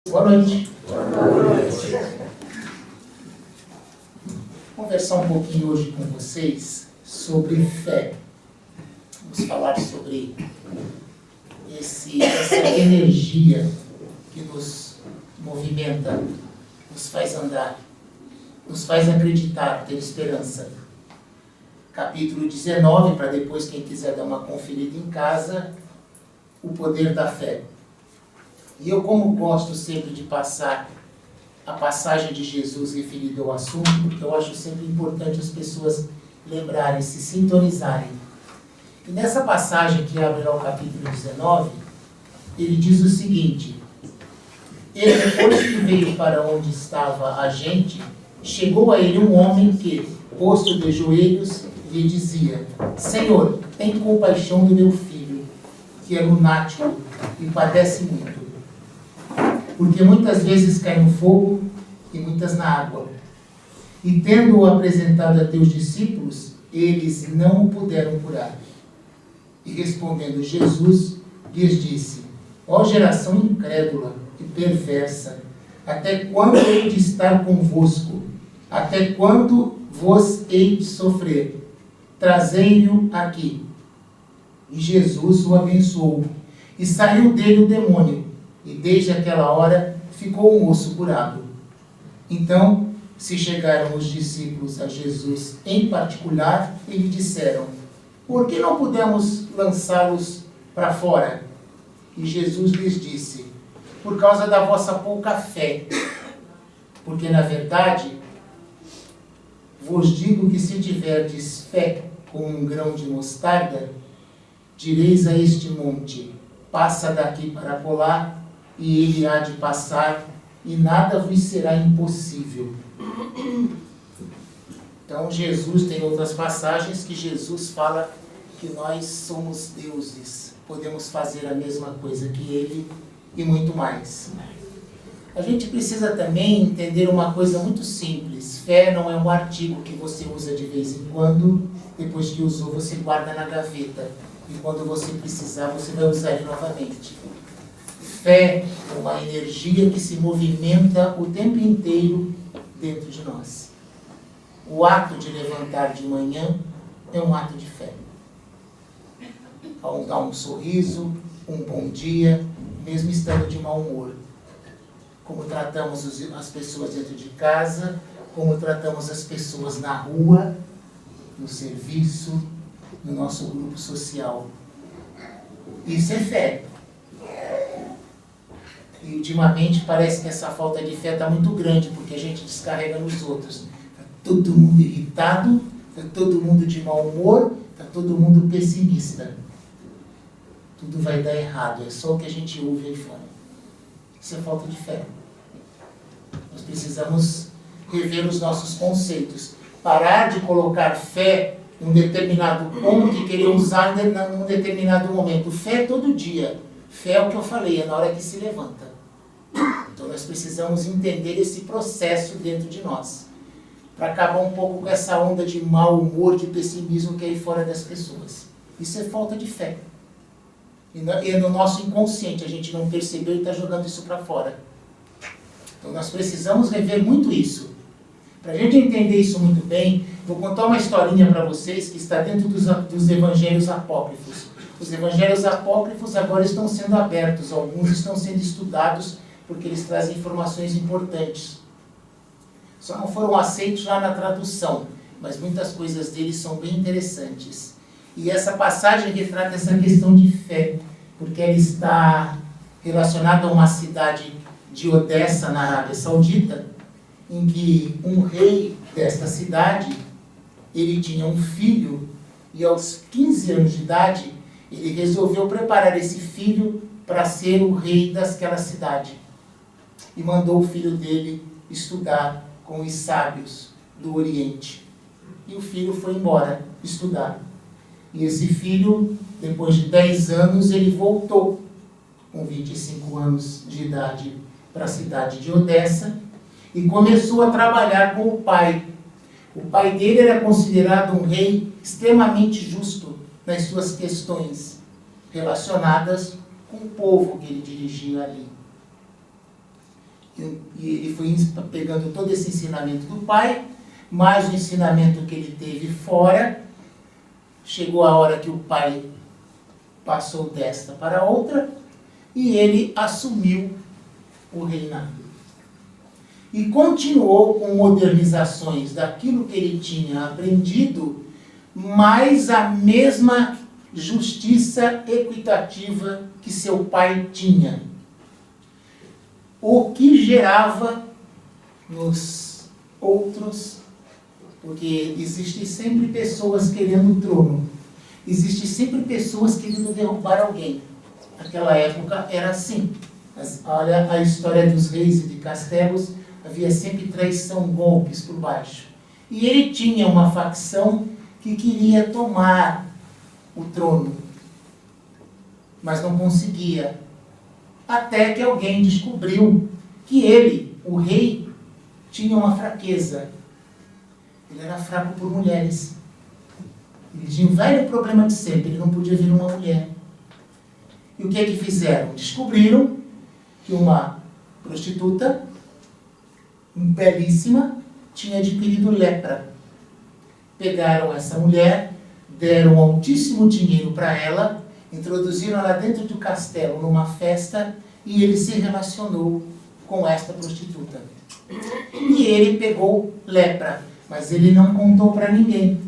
Boa noite. Vou conversar um pouquinho hoje com vocês sobre fé. Vamos falar sobre essa energia que nos movimenta, nos faz andar, nos faz acreditar, ter esperança. Capítulo 19, para depois quem quiser dar uma conferida em casa, o poder da fé. E eu, como gosto sempre de passar a passagem de Jesus referida ao assunto, porque eu acho sempre importante as pessoas lembrarem, se sintonizarem. E nessa passagem que abre lá o capítulo 19, ele diz o seguinte: ele, depois que veio para onde estava a gente, chegou a ele um homem que, posto de joelhos, lhe dizia: Senhor, tem compaixão do meu filho, que é lunático e padece muito, porque muitas vezes cai no fogo e muitas na água. E tendo-o apresentado a teus discípulos, eles não o puderam curar. E respondendo Jesus, lhes disse: ó geração incrédula e perversa, até quando hei de estar convosco? Até quando vos hei de sofrer? Trazei-o aqui. E Jesus o abençoou, e saiu dele o demônio, e desde aquela hora ficou o moço curado. Então se chegaram os discípulos a Jesus em particular e lhe disseram: por que não pudemos lançá-los para fora? E Jesus lhes disse: por causa da vossa pouca fé. Porque na verdade vos digo que se tiverdes fé como um grão de mostarda, direis a este monte: passa daqui para acolá, e ele há de passar, e nada vos será impossível. Então Jesus tem outras passagens que Jesus fala que nós somos deuses, podemos fazer a mesma coisa que ele e muito mais. A gente precisa também entender uma coisa muito simples: fé não é um artigo que você usa de vez em quando, depois que usou você guarda na gaveta, e quando você precisar você vai usar ele novamente. Fé é uma energia que se movimenta o tempo inteiro dentro de nós. O ato de levantar de manhã é um ato de fé. Ao dar um sorriso, um bom dia, mesmo estando de mau humor. Como tratamos as pessoas dentro de casa, como tratamos as pessoas na rua, no serviço, no nosso grupo social. Isso é fé. E ultimamente parece que essa falta de fé está muito grande, porque a gente descarrega nos outros. Está todo mundo irritado, está todo mundo de mau humor, está todo mundo pessimista. Tudo vai dar errado, é só o que a gente ouve aí fora. Isso é falta de fé. Nós precisamos rever os nossos conceitos. Parar de colocar fé num determinado ponto e querer usar num determinado momento. Fé é todo dia. Fé é o que eu falei, é na hora que se levanta. Então nós precisamos entender esse processo dentro de nós, para acabar um pouco com essa onda de mau humor, de pessimismo que é aí fora das pessoas. Isso é falta de fé. E no nosso inconsciente a gente não percebeu e está jogando isso para fora. Então nós precisamos rever muito isso. Para a gente entender isso muito bem, vou contar uma historinha para vocês que está dentro dos evangelhos apócrifos. Os evangelhos apócrifos agora estão sendo abertos, alguns estão sendo estudados porque eles trazem informações importantes. Só não foram aceitos lá na tradução, mas muitas coisas deles são bem interessantes. E essa passagem retrata essa questão de fé, porque ela está relacionada a uma cidade de Odessa, na Arábia Saudita, em que um rei desta cidade, ele tinha um filho, e aos 15 anos de idade, ele resolveu preparar esse filho para ser o rei daquela cidade. E mandou o filho dele estudar com os sábios do Oriente. E o filho foi embora estudar. E esse filho, depois de 10 anos, ele voltou, com 25 anos de idade, para a cidade de Odessa, e começou a trabalhar com o pai. O pai dele era considerado um rei extremamente justo nas suas questões relacionadas com o povo que ele dirigia ali. E ele foi pegando todo esse ensinamento do pai, mais o ensinamento que ele teve fora. Chegou a hora que o pai passou desta para outra e ele assumiu o reinado. E continuou com modernizações daquilo que ele tinha aprendido, mas a mesma justiça equitativa que seu pai tinha. O que gerava nos outros, porque existem sempre pessoas querendo o trono, existem sempre pessoas querendo derrubar alguém. Naquela época era assim. Olha a história dos reis e de castelos, havia sempre traição, golpes por baixo. E ele tinha uma facção que queria tomar o trono, mas não conseguia. Até que alguém descobriu que ele, o rei, tinha uma fraqueza. Ele era fraco por mulheres. Ele tinha um velho problema de sempre, ele não podia vir uma mulher. E o que é que fizeram? Descobriram que uma prostituta, belíssima, tinha adquirido lepra. Pegaram essa mulher, deram altíssimo dinheiro para ela, introduziram ela dentro do castelo numa festa e ele se relacionou com esta prostituta. E ele pegou lepra, mas ele não contou para ninguém.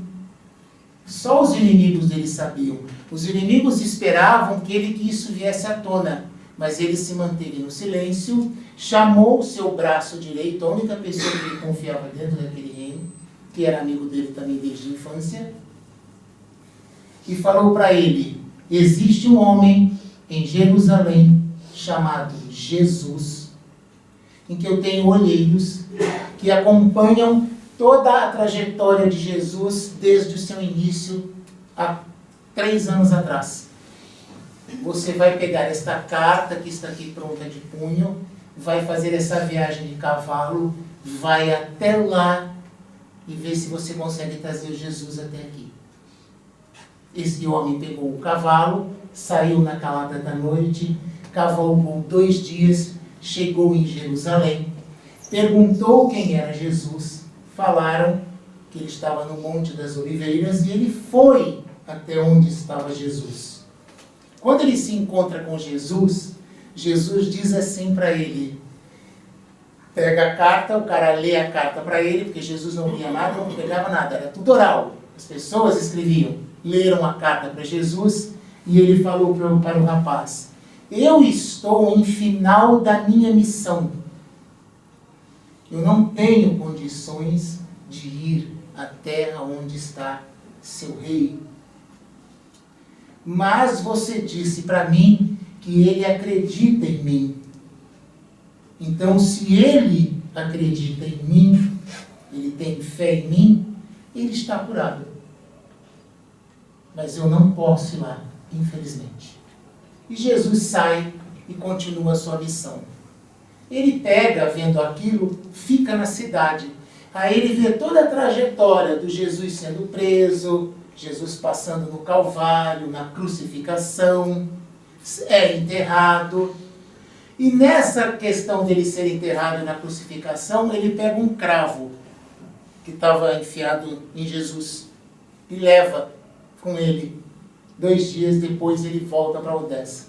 Só os inimigos dele sabiam. Os inimigos esperavam que isso viesse à tona, mas ele se manteve no silêncio, chamou o seu braço direito, a única pessoa que ele confiava dentro daquele reino, que era amigo dele também desde a infância, e falou para ele: existe um homem em Jerusalém chamado Jesus, em que eu tenho olheiros que acompanham toda a trajetória de Jesus desde o seu início há 3 anos atrás. Você vai pegar esta carta que está aqui pronta de punho, vai fazer essa viagem de cavalo, vai até lá e ver se você consegue trazer Jesus até aqui. Esse homem pegou o cavalo, saiu na calada da noite, cavalgou 2 dias, chegou em Jerusalém, perguntou quem era Jesus, falaram que ele estava no Monte das Oliveiras e ele foi até onde estava Jesus. Quando ele se encontra com Jesus, Jesus diz assim para ele, pega a carta, o cara lê a carta para ele, porque Jesus não lia nada, não pegava nada, era tudo oral. As pessoas escreviam, leram a carta para Jesus e ele falou para o rapaz: eu estou em final da minha missão. Eu não tenho condições de ir à terra onde está seu rei. Mas você disse para mim que ele acredita em mim. Então, se ele acredita em mim, ele tem fé em mim, ele está curado. Mas eu não posso ir lá, infelizmente. E Jesus sai e continua a sua missão. Ele pega, vendo aquilo, fica na cidade. Aí ele vê toda a trajetória do Jesus sendo preso, Jesus passando no Calvário, na crucificação, é enterrado. E nessa questão dele ser enterrado na crucificação, ele pega um cravo que estava enfiado em Jesus e leva com ele. 2 dias depois ele volta para Odessa.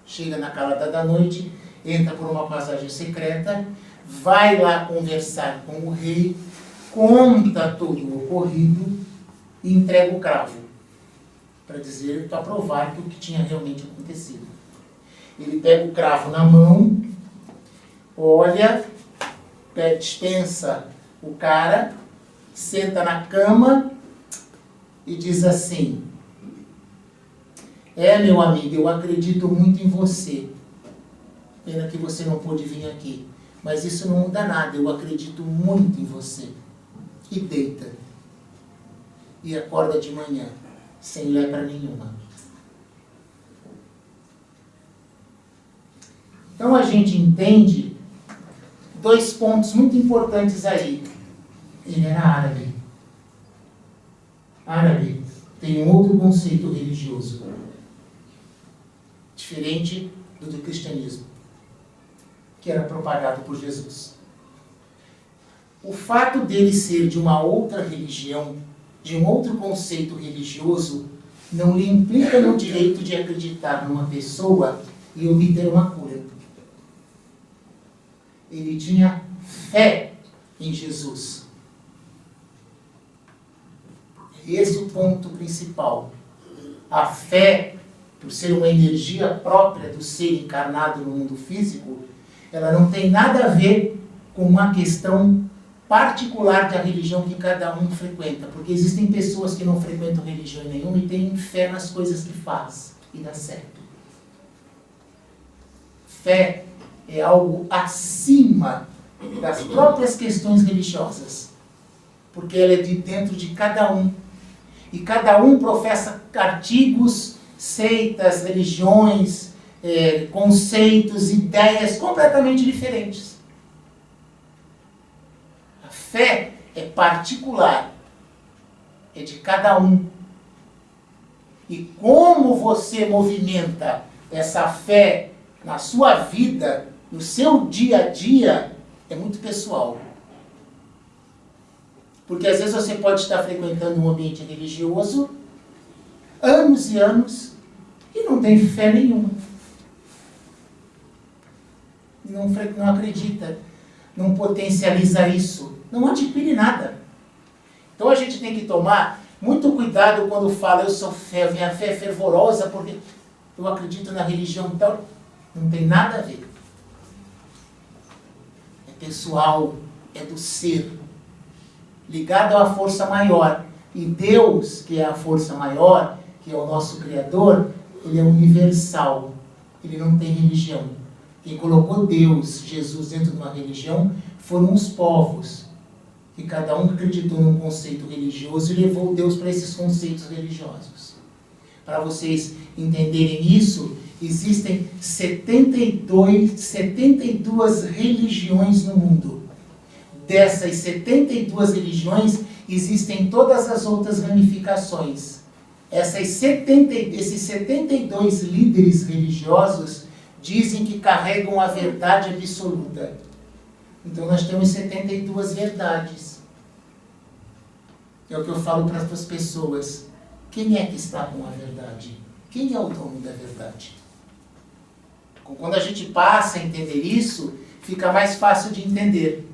Chega na calada da noite, entra por uma passagem secreta, vai lá conversar com o rei, conta todo o ocorrido e entrega o cravo, para dizer, para provar que o que tinha realmente acontecido. Ele pega o cravo na mão, olha, dispensa o cara, senta na cama e diz assim: meu amigo, eu acredito muito em você. Pena que você não pôde vir aqui. Mas isso não muda nada, eu acredito muito em você. E deita. E acorda de manhã, sem lepra nenhuma. Então a gente entende 2 pontos muito importantes aí. Ele era árabe. Árabe tem um outro conceito religioso, diferente do cristianismo. que era propagado por Jesus. O fato dele ser de uma outra religião, de um outro conceito religioso, não lhe implica no direito de acreditar numa pessoa e obter uma cura. Ele tinha fé em Jesus. Esse é o ponto principal. A fé, por ser uma energia própria do ser encarnado no mundo físico, ela não tem nada a ver com uma questão particular da religião que cada um frequenta. Porque existem pessoas que não frequentam religião nenhuma e têm fé nas coisas que faz e dá certo. Fé é algo acima das próprias questões religiosas. Porque ela é de dentro de cada um. E cada um professa artigos, seitas, religiões, conceitos, ideias completamente diferentes. A fé é particular, é de cada um. E como você movimenta essa fé na sua vida, no seu dia a dia, é muito pessoal. Porque às vezes você pode estar frequentando um ambiente religioso, anos e anos, e não tem fé nenhuma. Não acredita, não potencializa isso, não adquire nada. Então a gente tem que tomar muito cuidado quando fala, eu sou fé, minha fé é fervorosa porque eu acredito na religião, então não tem nada a ver. É pessoal, é do ser, ligado à força maior. E Deus, que é a força maior, que é o nosso Criador, ele é universal. Ele não tem religião. Quem colocou Deus, Jesus, dentro de uma religião, foram os povos. Que cada um acreditou num conceito religioso e levou Deus para esses conceitos religiosos. Para vocês entenderem isso, existem 72 religiões no mundo. Dessas 72 religiões, existem todas as outras ramificações. Esses 72 líderes religiosos dizem que carregam a verdade absoluta. Então nós temos 72 verdades. É o que eu falo para as pessoas. Quem é que está com a verdade? Quem é o dono da verdade? Quando a gente passa a entender isso, fica mais fácil de entender.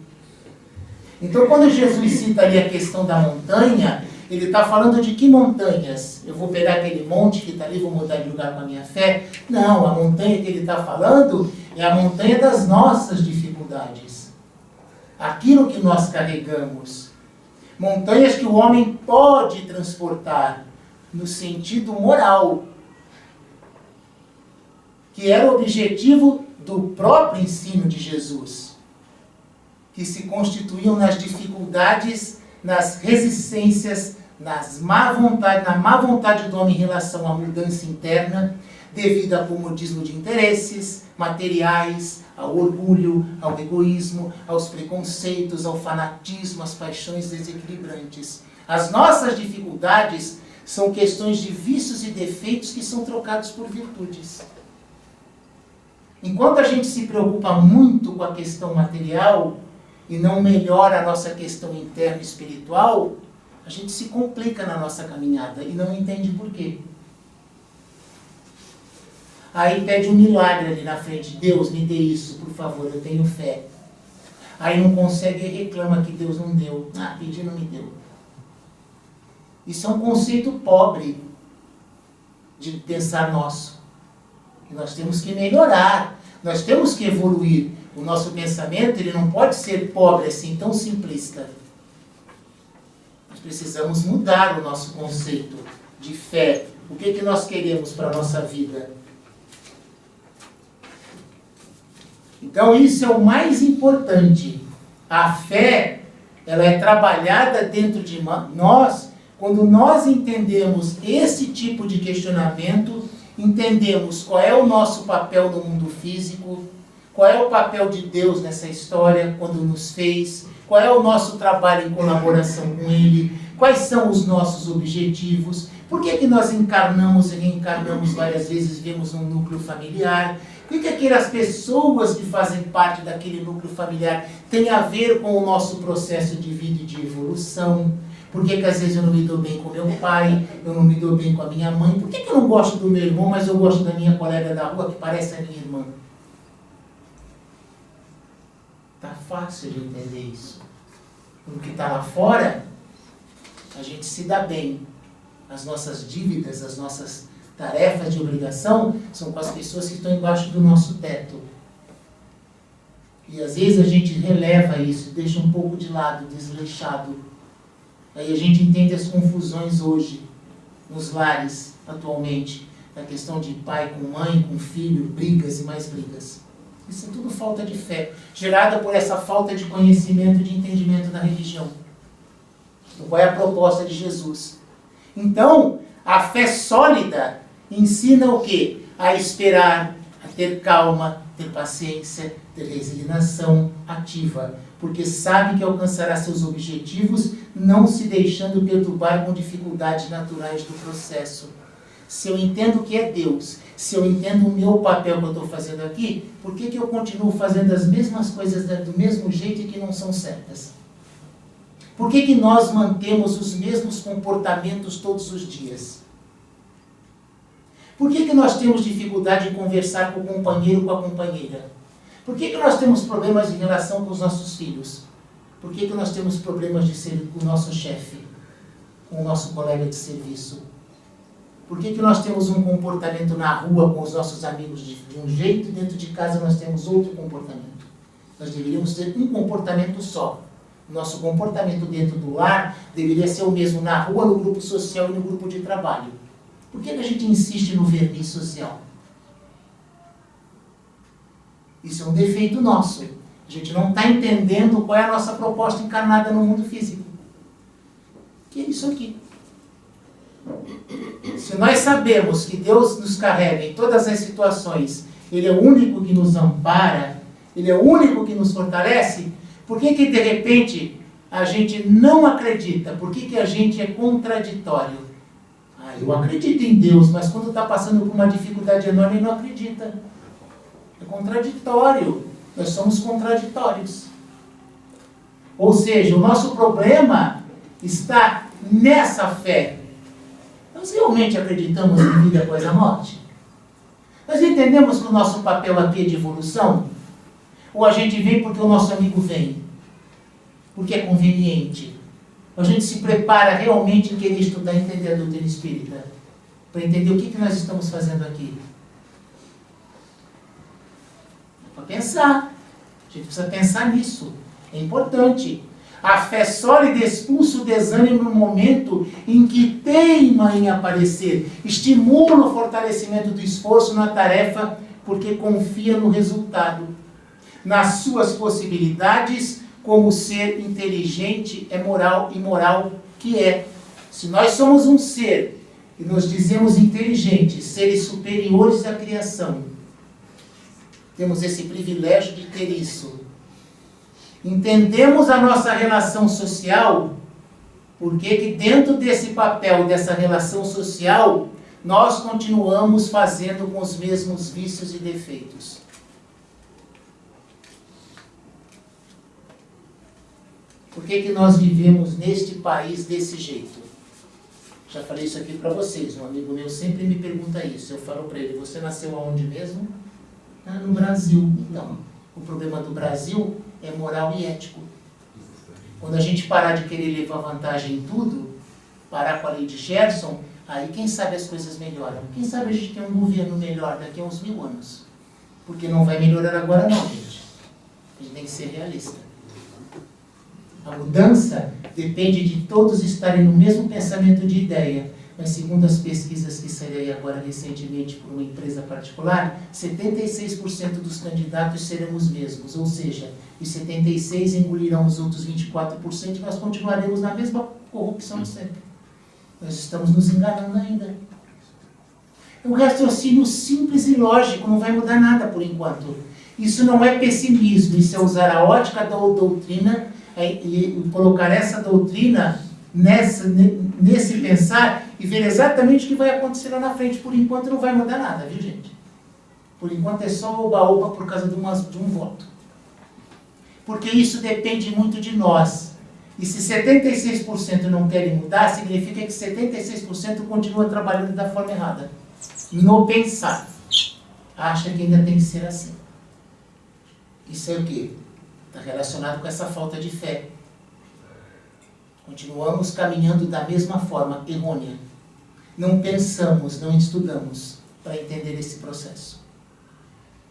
Então, quando Jesus cita ali a questão da montanha, ele está falando de que montanhas? Eu vou pegar aquele monte que está ali, vou mudar de lugar com a minha fé? Não, a montanha que ele está falando é a montanha das nossas dificuldades. Aquilo que nós carregamos. Montanhas que o homem pode transportar no sentido moral, que era o objetivo do próprio ensino de Jesus, que se constituíam nas dificuldades, nas resistências, na má vontade do homem em relação à mudança interna, devido ao comodismo de interesses materiais, ao orgulho, ao egoísmo, aos preconceitos, ao fanatismo, às paixões desequilibrantes. As nossas dificuldades são questões de vícios e defeitos que são trocados por virtudes. Enquanto a gente se preocupa muito com a questão material e não melhora a nossa questão interna e espiritual, a gente se complica na nossa caminhada e não entende por quê. Aí pede um milagre ali na frente. Deus, me dê isso, por favor, eu tenho fé. Aí não consegue e reclama que Deus não deu. Ah, pedi e não me deu. Isso é um conceito pobre de pensar nosso. E nós temos que melhorar, nós temos que evoluir. O nosso pensamento ele não pode ser pobre assim, tão simplista. Nós precisamos mudar o nosso conceito de fé. O que nós queremos para a nossa vida? Então isso é o mais importante. A fé, ela é trabalhada dentro de nós quando nós entendemos esse tipo de questionamento, entendemos qual é o nosso papel no mundo físico, qual é o papel de Deus nessa história quando nos fez, qual é o nosso trabalho em colaboração com Ele, quais são os nossos objetivos, por que nós encarnamos e reencarnamos várias vezes, vemos um núcleo familiar, Por que aquelas pessoas que fazem parte daquele núcleo familiar têm a ver com o nosso processo de vida e de evolução? Por que às vezes eu não me dou bem com meu pai, eu não me dou bem com a minha mãe? Por que eu não gosto do meu irmão, mas eu gosto da minha colega da rua que parece a minha irmã? Tá fácil de entender isso. Porque está lá fora, a gente se dá bem. As nossas dívidas, as nossas tarefas de obrigação são com as pessoas que estão embaixo do nosso teto. E às vezes a gente releva isso, deixa um pouco de lado, desleixado. Aí a gente entende as confusões hoje, nos lares, atualmente. A questão de pai com mãe, com filho, brigas e mais brigas. Isso é tudo falta de fé, gerada por essa falta de conhecimento e de entendimento da religião. Então, qual é a proposta de Jesus? Então, a fé sólida ensina o quê? A esperar, a ter calma, ter paciência, ter resignação ativa, porque sabe que alcançará seus objetivos não se deixando perturbar com dificuldades naturais do processo. Se eu entendo que é Deus, se eu entendo o meu papel que eu estou fazendo aqui, por que eu continuo fazendo as mesmas coisas do mesmo jeito e que não são certas? Por que nós mantemos os mesmos comportamentos todos os dias? Por que nós temos dificuldade de conversar com o companheiro, com a companheira? Por que nós temos problemas em relação com os nossos filhos? Por que nós temos problemas de ser com o nosso chefe, com o nosso colega de serviço? Por que nós temos um comportamento na rua com os nossos amigos de um jeito e dentro de casa nós temos outro comportamento? Nós deveríamos ter um comportamento só. Nosso comportamento dentro do lar deveria ser o mesmo na rua, no grupo social e no grupo de trabalho. Por que a gente insiste no verniz social? Isso é um defeito nosso. A gente não está entendendo qual é a nossa proposta encarnada no mundo físico. Que é isso aqui. Se nós sabemos que Deus nos carrega em todas as situações, Ele é o único que nos ampara, Ele é o único que nos fortalece, por que de repente a gente não acredita? Por que a gente é contraditório? Eu acredito em Deus, mas quando está passando por uma dificuldade enorme, não acredita. É contraditório. Nós somos contraditórios. Ou seja, o nosso problema está nessa fé. Nós realmente acreditamos em vida após a morte? Nós entendemos que o nosso papel aqui é de evolução? Ou a gente vem porque o nosso amigo vem? Porque é conveniente? A gente se prepara realmente em querer estudar e entender a doutrina espírita? Para entender o que nós estamos fazendo aqui? É para pensar. A gente precisa pensar nisso. É importante. A fé sólida expulsa o desânimo no momento em que teima em aparecer. Estimula o fortalecimento do esforço na tarefa porque confia no resultado. Nas suas possibilidades, como ser inteligente é moral e moral que é. Se nós somos um ser e nos dizemos inteligentes, seres superiores à criação, temos esse privilégio de ter isso. Entendemos a nossa relação social, porque que dentro desse papel, dessa relação social, nós continuamos fazendo com os mesmos vícios e defeitos. Por que nós vivemos neste país desse jeito? Já falei isso aqui para vocês, um amigo meu sempre me pergunta isso. Eu falo para ele, você nasceu aonde mesmo? No Brasil. Então, o problema do Brasil é moral e ético. Quando a gente parar de querer levar vantagem em tudo, parar com a lei de Gerson, aí quem sabe as coisas melhoram. Quem sabe a gente tem um governo melhor daqui a uns 1000 anos. Porque não vai melhorar agora não, gente. A gente tem que ser realista. A mudança depende de todos estarem no mesmo pensamento de ideia. Mas segundo as pesquisas que saíram agora recentemente por uma empresa particular, 76% dos candidatos serão os mesmos. Ou seja, os 76% engolirão os outros 24% e nós continuaremos na mesma corrupção de sempre. Nós estamos nos enganando ainda. É um raciocínio simples e lógico, não vai mudar nada por enquanto. Isso não é pessimismo, isso é usar a ótica da doutrina e colocar essa doutrina nesse pensar e ver exatamente o que vai acontecer lá na frente. Por enquanto não vai mudar nada, viu gente? Por enquanto é só oba-oba por causa de um voto. Porque isso depende muito de nós. E se 76% não querem mudar, significa que 76% continua trabalhando da forma errada. No pensar. Acha que ainda tem que ser assim. Isso é o quê? Está relacionado com essa falta de fé. Continuamos caminhando da mesma forma, errônea. Não pensamos, não estudamos para entender esse processo.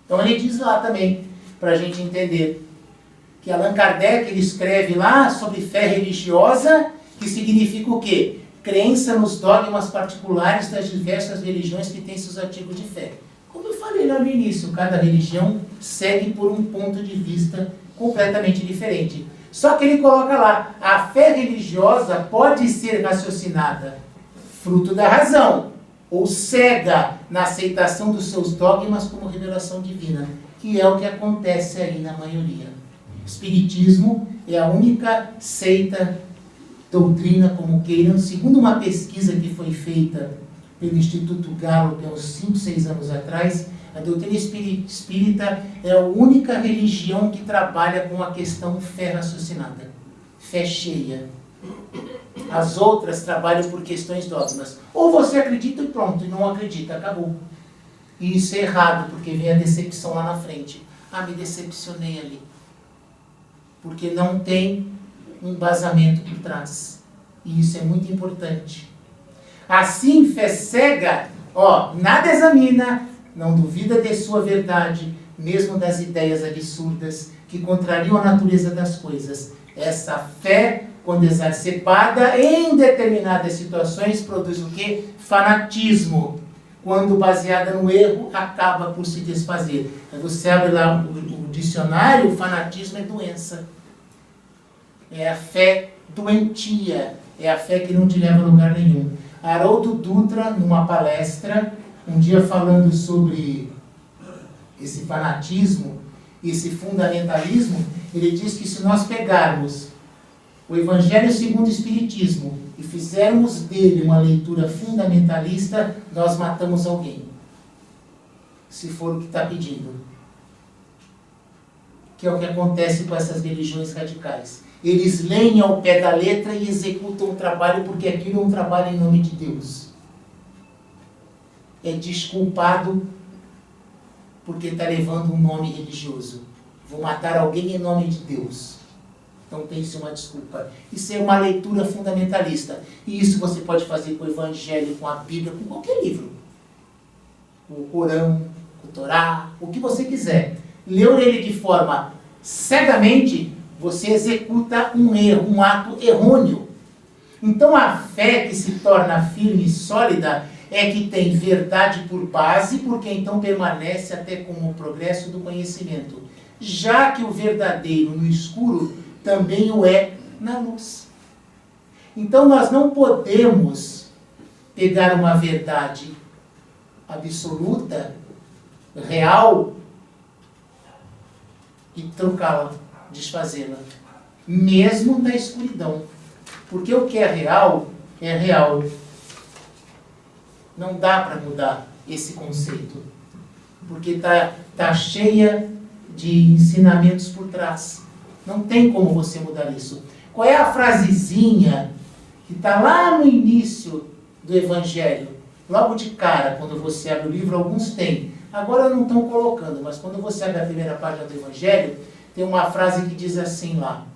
Então ele diz lá também, para a gente entender, que Allan Kardec ele escreve lá sobre fé religiosa, que significa o quê? Crença nos dogmas particulares das diversas religiões que têm seus artigos de fé. Como eu falei lá no início, cada religião segue por um ponto de vista completamente diferente. Só que ele coloca lá, a fé religiosa pode ser raciocinada fruto da razão, ou cega na aceitação dos seus dogmas como revelação divina, que é o que acontece aí na maioria. O Espiritismo é a única seita, doutrina, como queiram, segundo uma pesquisa que foi feita pelo Instituto Gallup há uns 5, 6 anos atrás, a doutrina espírita é a única religião que trabalha com a questão fé raciocinada, fé cheia. As outras trabalham por questões dogmas. Ou você acredita e pronto, e não acredita, acabou. E isso é errado, porque vem a decepção lá na frente. Ah, me decepcionei ali. Porque não tem um embasamento por trás. E isso é muito importante. Assim, fé cega, nada examina, não duvida de sua verdade, mesmo das ideias absurdas que contrariam a natureza das coisas. Essa fé, quando exacerbada em determinadas situações, produz o quê? Fanatismo. Quando baseada no erro, acaba por se desfazer. Aí você abre lá o dicionário, o fanatismo é doença. É a fé doentia. É a fé que não te leva a lugar nenhum. Haroldo Dutra, numa palestra, um dia falando sobre esse fanatismo, esse fundamentalismo, ele diz que se nós pegarmos o Evangelho segundo o Espiritismo e fizermos dele uma leitura fundamentalista, nós matamos alguém. Se for o que está pedindo. Que é o que acontece com essas religiões radicais. Eles leem ao pé da letra e executam o trabalho porque aquilo é um trabalho em nome de Deus. É desculpado porque está levando um nome religioso. Vou matar alguém em nome de Deus. Então tem-se uma desculpa. Isso é uma leitura fundamentalista. E isso você pode fazer com o Evangelho, com a Bíblia, com qualquer livro. Com o Corão, com o Torá, o que você quiser. Leu ele de forma cegamente, você executa um erro, um ato errôneo. Então a fé que se torna firme e sólida é que tem verdade por base, porque então permanece até como o progresso do conhecimento. Já que o verdadeiro no escuro também o é na luz. Então nós não podemos pegar uma verdade absoluta, real, e trocá-la, desfazê-la, mesmo na escuridão. Porque o que é real, é real. Não dá para mudar esse conceito, porque tá cheia de ensinamentos por trás. Não tem como você mudar isso. Qual é a frasezinha que está lá no início do Evangelho? Logo de cara, quando você abre o livro, alguns têm. Agora não estão colocando, mas quando você abre a primeira página do Evangelho, tem uma frase que diz assim lá: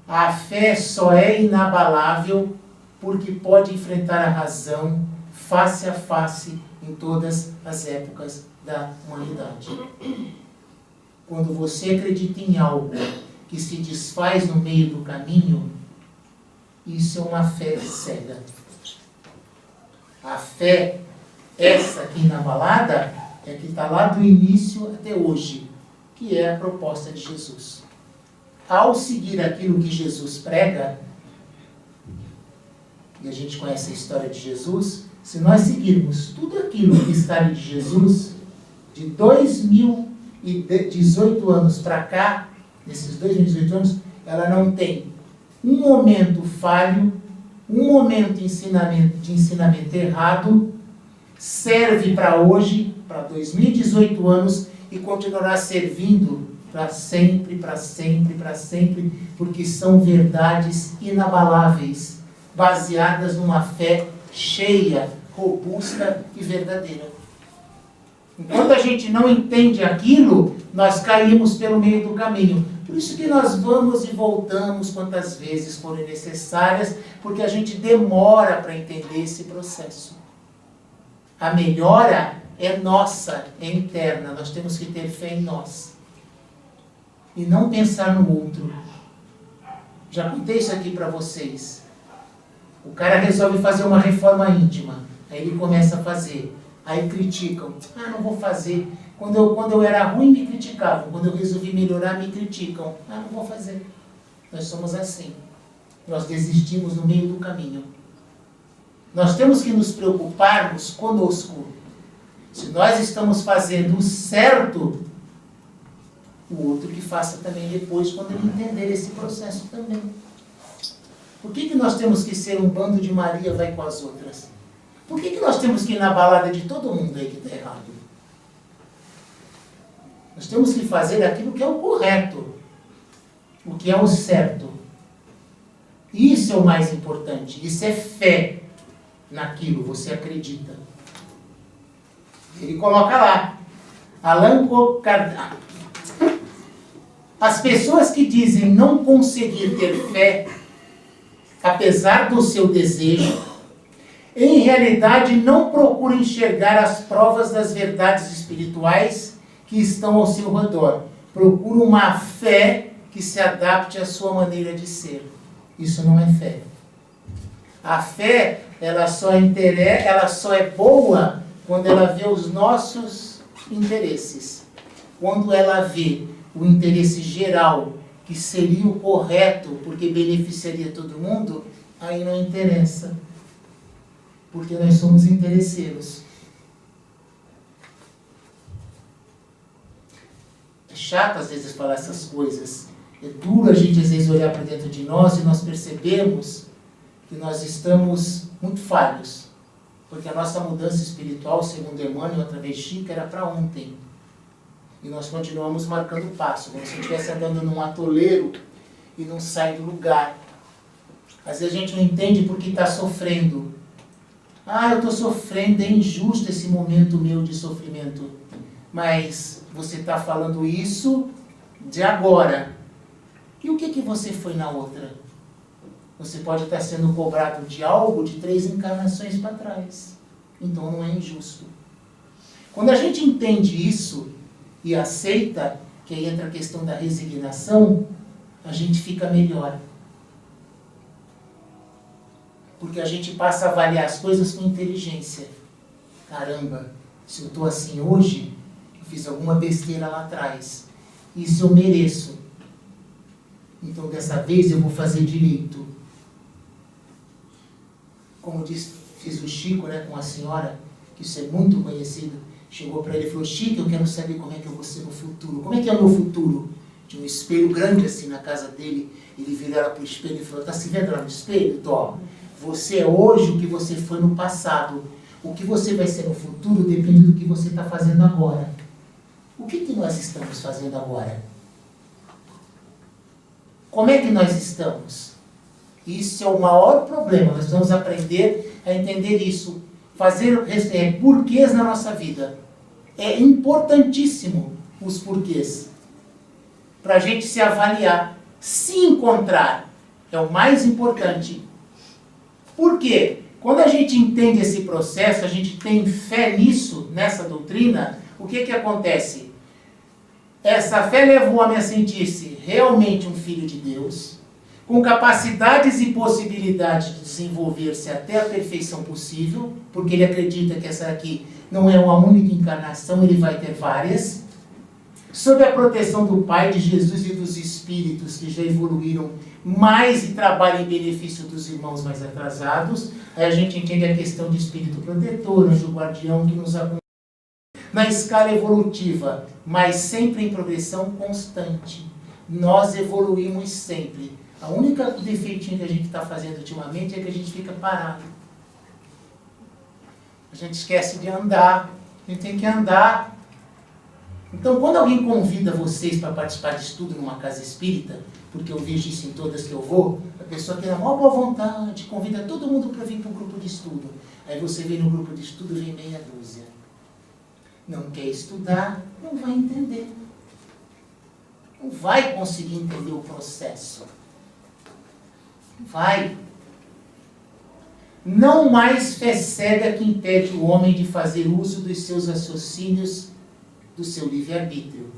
a fé só é inabalável porque pode enfrentar a razão face a face em todas as épocas da humanidade. Quando você acredita em algo que se desfaz no meio do caminho, isso é uma fé cega. A fé, essa aqui inabalada, é que está lá do início até hoje, que é a proposta de Jesus. Ao seguir aquilo que Jesus prega, e a gente conhece a história de Jesus, se nós seguirmos tudo aquilo que está de Jesus, de 2018 anos para cá, nesses 2018 anos, ela não tem um momento falho, um momento de ensinamento errado, serve para hoje para 2018 anos e continuará servindo para sempre, para sempre, para sempre, porque são verdades inabaláveis, baseadas numa fé cheia, robusta e verdadeira. Enquanto a gente não entende aquilo, nós caímos pelo meio do caminho. Por isso que nós vamos e voltamos quantas vezes forem necessárias, porque a gente demora para entender esse processo. A melhora é nossa, é interna. Nós temos que ter fé em nós. E não pensar no outro. Já contei isso aqui para vocês. O cara resolve fazer uma reforma íntima. Aí ele começa a fazer. Aí criticam. Ah, não vou fazer. Quando eu era ruim, me criticavam. Quando eu resolvi melhorar, me criticam. Ah, não vou fazer. Nós somos assim. Nós desistimos no meio do caminho. Nós temos que nos preocuparmos conosco. Se nós estamos fazendo o certo, o outro que faça também depois, quando ele entender esse processo também. Por que nós temos que ser um bando de Maria vai com as outras? Por que nós temos que ir na balada de todo mundo aí que está errado? Nós temos que fazer aquilo que é o correto, o que é o certo. Isso é o mais importante, isso é fé naquilo, você acredita. Ele coloca lá, Allan Kardec. As pessoas que dizem não conseguir ter fé, apesar do seu desejo, em realidade não procuram enxergar as provas das verdades espirituais que estão ao seu redor. Procuram uma fé que se adapte à sua maneira de ser. Isso não é fé. A fé, ela só é boa quando ela vê os nossos interesses. Quando ela vê o interesse geral, que seria o correto, porque beneficiaria todo mundo, aí não interessa. Porque nós somos interesseiros. É chato às vezes falar essas coisas. É duro a gente às vezes olhar para dentro de nós e nós percebemos que nós estamos muito falhos. Porque a nossa mudança espiritual, segundo Emmanuel, através de Chico, era para ontem. E nós continuamos marcando passo, como se estivesse andando num atoleiro e não sai do lugar. Às vezes a gente não entende porque está sofrendo. Ah, eu estou sofrendo, é injusto esse momento meu de sofrimento. Mas você está falando isso de agora. E o que você foi na outra? Você pode estar sendo cobrado de algo de 3 encarnações para trás. Então não é injusto. Quando a gente entende isso e aceita, que aí entra a questão da resignação, a gente fica melhor. Porque a gente passa a avaliar as coisas com inteligência. Caramba, se eu estou assim hoje, eu fiz alguma besteira lá atrás. Isso eu mereço. Então dessa vez eu vou fazer direito. Como fiz o Chico, né, com a senhora, que isso é muito conhecido. Chegou para ele e falou, Chico, eu quero saber como é que eu vou ser no futuro. Como é que é o meu futuro? Tinha um espelho grande assim na casa dele. Ele virou ela para o espelho e falou, tá se vendo lá no espelho? Tó, você é hoje o que você foi no passado. O que você vai ser no futuro depende do que você está fazendo agora. O que nós estamos fazendo agora? Como é que nós estamos? Isso é o maior problema. Nós vamos aprender a entender isso. Fazer porquês na nossa vida. É importantíssimo os porquês. Para a gente se avaliar. Se encontrar. É o mais importante. Por quê? Quando a gente entende esse processo, a gente tem fé nisso, nessa doutrina, o que acontece? Essa fé levou o homem a sentir-se realmente um filho de Deus, com capacidades e possibilidades de desenvolver-se até a perfeição possível, porque ele acredita que essa aqui não é uma única encarnação, ele vai ter várias, sob a proteção do Pai, de Jesus e dos Espíritos que já evoluíram mais e trabalham em benefício dos irmãos mais atrasados. Aí a gente entende a questão de espírito protetor, anjo guardião que nos acompanha na escala evolutiva, mas sempre em progressão constante. Nós evoluímos sempre. A única defeitinho que a gente está fazendo ultimamente é que a gente fica parado. A gente esquece de andar, A gente tem que andar. Então, quando alguém convida vocês para participar de estudo numa casa espírita, porque eu vejo isso em todas que eu vou, a pessoa tem a maior boa vontade, convida todo mundo para vir para o grupo de estudo. Aí você vem no grupo de estudo, vem meia dúzia. Não quer estudar, não vai entender. Não vai conseguir entender o processo. Vai. Não mais fé cega que impede o homem de fazer uso dos seus raciocínios, do seu livre-arbítrio,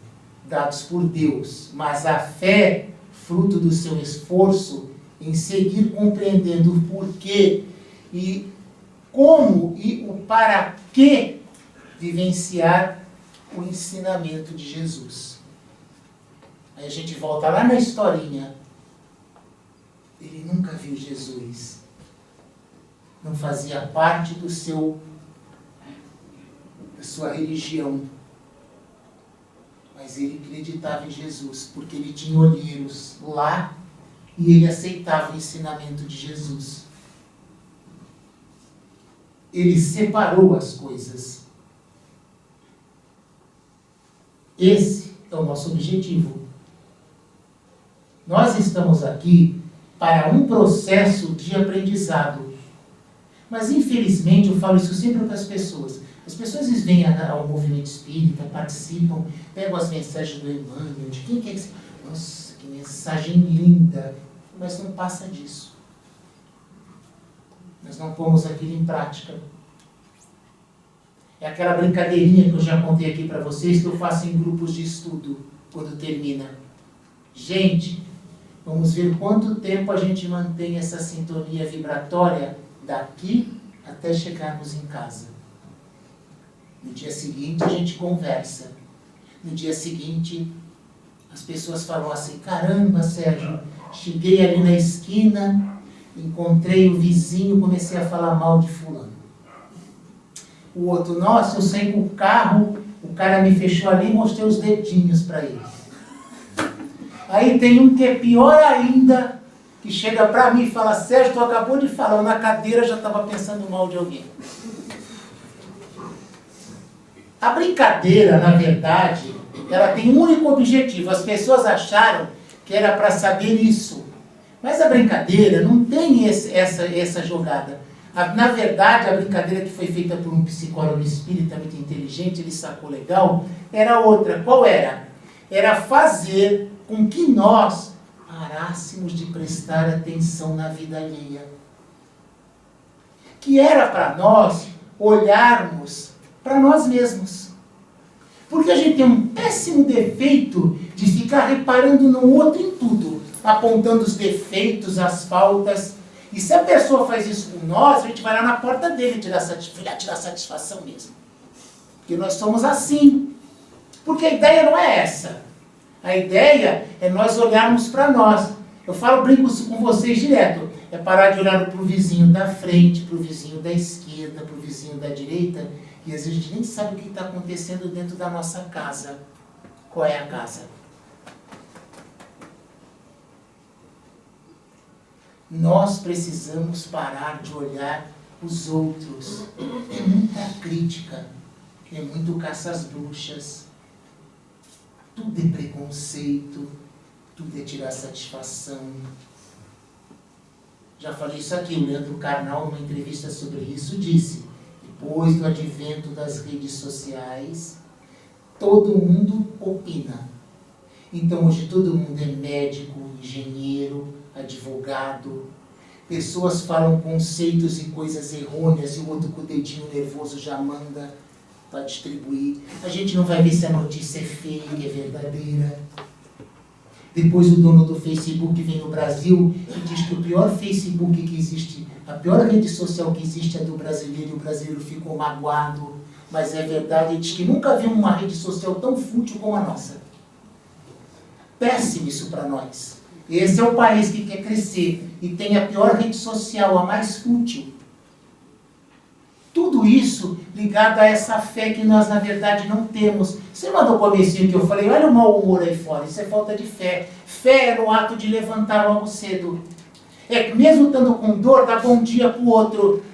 dados por Deus, mas a fé, fruto do seu esforço em seguir compreendendo o porquê e como e o para que vivenciar o ensinamento de Jesus. Aí a gente volta lá na historinha. Ele nunca viu Jesus. Não fazia parte da sua religião. Mas ele acreditava em Jesus, porque ele tinha olheiros lá e ele aceitava o ensinamento de Jesus. Ele separou as coisas. Esse é o nosso objetivo. Nós estamos aqui para um processo de aprendizado. Mas, infelizmente, eu falo isso sempre para as pessoas. As pessoas vêm ao movimento espírita, participam, pegam as mensagens do Emmanuel, de quem que é que... Nossa, que mensagem linda! Mas não passa disso. Nós não pomos aquilo em prática. É aquela brincadeirinha que eu já contei aqui para vocês, que eu faço em grupos de estudo, quando termina. Gente, vamos ver quanto tempo a gente mantém essa sintonia vibratória daqui até chegarmos em casa. No dia seguinte a gente conversa. No dia seguinte as pessoas falam assim: caramba, Sérgio, cheguei ali na esquina, encontrei o vizinho, comecei a falar mal de fulano. O outro: nossa, eu saí com o carro, o cara me fechou ali e mostrei os dedinhos para ele. Aí tem um que é pior ainda, que chega para mim e fala: Sérgio, tu acabou de falar, eu na cadeira já estava pensando mal de alguém. A brincadeira, na verdade, ela tem um único objetivo. As pessoas acharam que era para saber isso. Mas a brincadeira não tem essa jogada. Na verdade, a brincadeira que foi feita por um psicólogo espírita muito inteligente, ele sacou legal, era outra. Qual era? Era fazer com que nós parássemos de prestar atenção na vida alheia. Que era para nós olharmos para nós mesmos. Porque a gente tem um péssimo defeito de ficar reparando no outro em tudo, apontando os defeitos, as faltas. E se a pessoa faz isso com nós, a gente vai lá na porta dele tirar satisfação mesmo. Porque nós somos assim. Porque a ideia não é essa. A ideia é nós olharmos para nós. Eu brinco com vocês direto. É parar de olhar para o vizinho da frente, para o vizinho da esquerda, para o vizinho da direita. E às vezes a gente nem sabe o que está acontecendo dentro da nossa casa. Qual é a casa? Nós precisamos parar de olhar os outros. É muita crítica, é muito caça às bruxas. Tudo é preconceito, tudo é tirar satisfação. Já falei isso aqui, o Leandro Carnal, numa entrevista sobre isso, disse: depois do advento das redes sociais, todo mundo opina. Então hoje todo mundo é médico, engenheiro, advogado. Pessoas falam conceitos e coisas errôneas e o outro com o dedinho nervoso já manda para distribuir. A gente não vai ver se a notícia é fake, é verdadeira. Depois o dono do Facebook vem no Brasil e diz que o pior Facebook que existe, a pior rede social que existe é do brasileiro, e o brasileiro ficou magoado. Mas é verdade, ele diz que nunca viu uma rede social tão fútil como a nossa. Péssimo isso para nós. Esse é o país que quer crescer e tem a pior rede social, a mais fútil. Tudo isso ligado a essa fé que nós, na verdade, não temos. Você mandou o comecinho que eu falei: olha o mau humor aí fora, isso é falta de fé. Fé é no ato de levantar logo cedo. É que mesmo estando com dor, dar bom dia para o outro.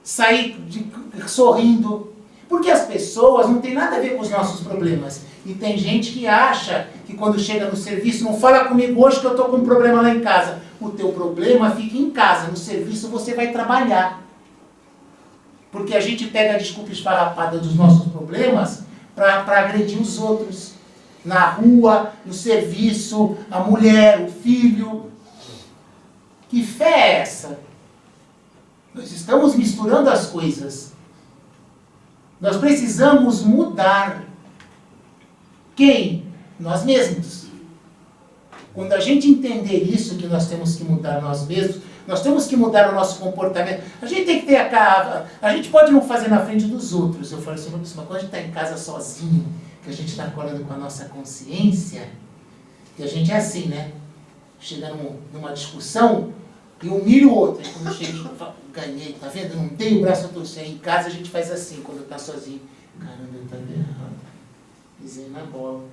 Sair sorrindo. Porque as pessoas não têm nada a ver com os nossos problemas. E tem gente que acha que quando chega no serviço, não fala comigo hoje que eu estou com um problema lá em casa. O teu problema fica em casa, no serviço você vai trabalhar. Porque a gente pega a desculpa esfarrapada dos nossos problemas para agredir os outros. Na rua, no serviço, a mulher, o filho. Que fé é essa? Nós estamos misturando as coisas. Nós precisamos mudar. Quem? Nós mesmos. Quando a gente entender isso, que nós temos que mudar nós mesmos, nós temos que mudar o nosso comportamento. A gente tem que ter a gente pode não fazer na frente dos outros. Eu falei assim, mas quando a gente está em casa sozinho, que a gente está colando com a nossa consciência, que a gente é assim, né? Chega numa discussão e humilha o outro. Aí quando chega, eu falo, ganhei, tá vendo? Não dei o braço a torcer. Em casa a gente faz assim, quando está sozinho. Caramba, eu estava errado. Pisei na bola.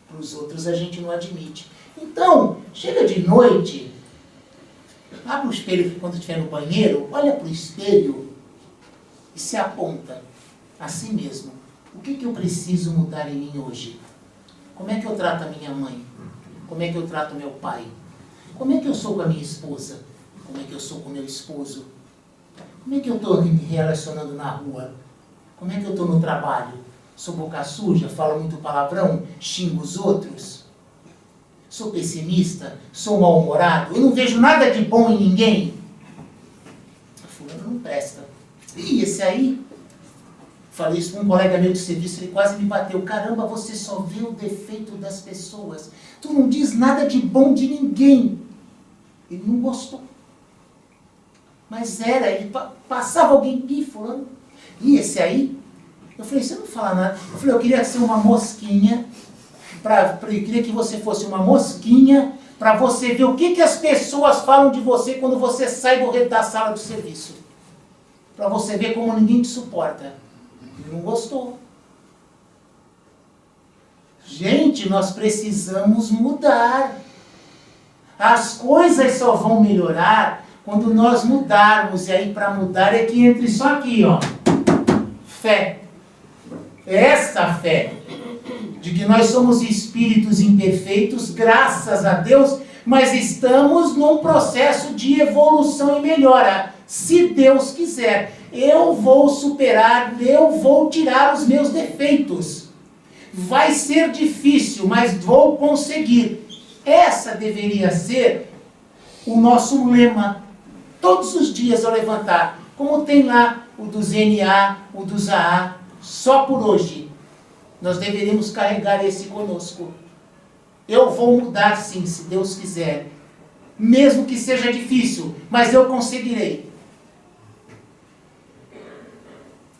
Para os outros a gente não admite. Então, chega de noite, abre o espelho quando estiver no banheiro, olha para o espelho e se aponta a si mesmo. O que eu preciso mudar em mim hoje? Como é que eu trato a minha mãe? Como é que eu trato meu pai? Como é que eu sou com a minha esposa? Como é que eu sou com meu esposo? Como é que eu estou me relacionando na rua? Como é que eu estou no trabalho? Sou boca suja? Falo muito palavrão? Xingo os outros? Sou pessimista? Sou mal-humorado? Eu não vejo nada de bom em ninguém? Fulano não presta. Ih, esse aí... Falei isso com um colega meu de serviço, ele quase me bateu. Caramba, você só vê o defeito das pessoas. Tu não diz nada de bom de ninguém. Ele não gostou. Mas era, ele passava alguém, fulano. E esse aí? Eu falei, você não fala nada. Eu falei, eu queria ser uma mosquinha. Eu queria que você fosse uma mosquinha para você ver o que as pessoas falam de você quando você sai da sala de serviço. Para você ver como ninguém te suporta. Ele não gostou. Gente, nós precisamos mudar. As coisas só vão melhorar quando nós mudarmos. E aí, para mudar, é que entra isso aqui, ó. Fé. Essa fé de que nós somos espíritos imperfeitos, graças a Deus, mas estamos num processo de evolução e melhora. Se Deus quiser, eu vou superar, eu vou tirar os meus defeitos. Vai ser difícil, mas vou conseguir. Essa deveria ser o nosso lema. Todos os dias ao levantar, como tem lá o do ZNA, o do ZAA, só por hoje. Nós deveríamos carregar esse conosco. Eu vou mudar sim, se Deus quiser. Mesmo que seja difícil, mas eu conseguirei.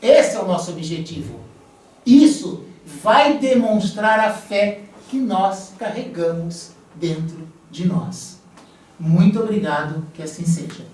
Esse é o nosso objetivo. Isso vai demonstrar a fé que nós carregamos dentro de nós. Muito obrigado, que assim seja.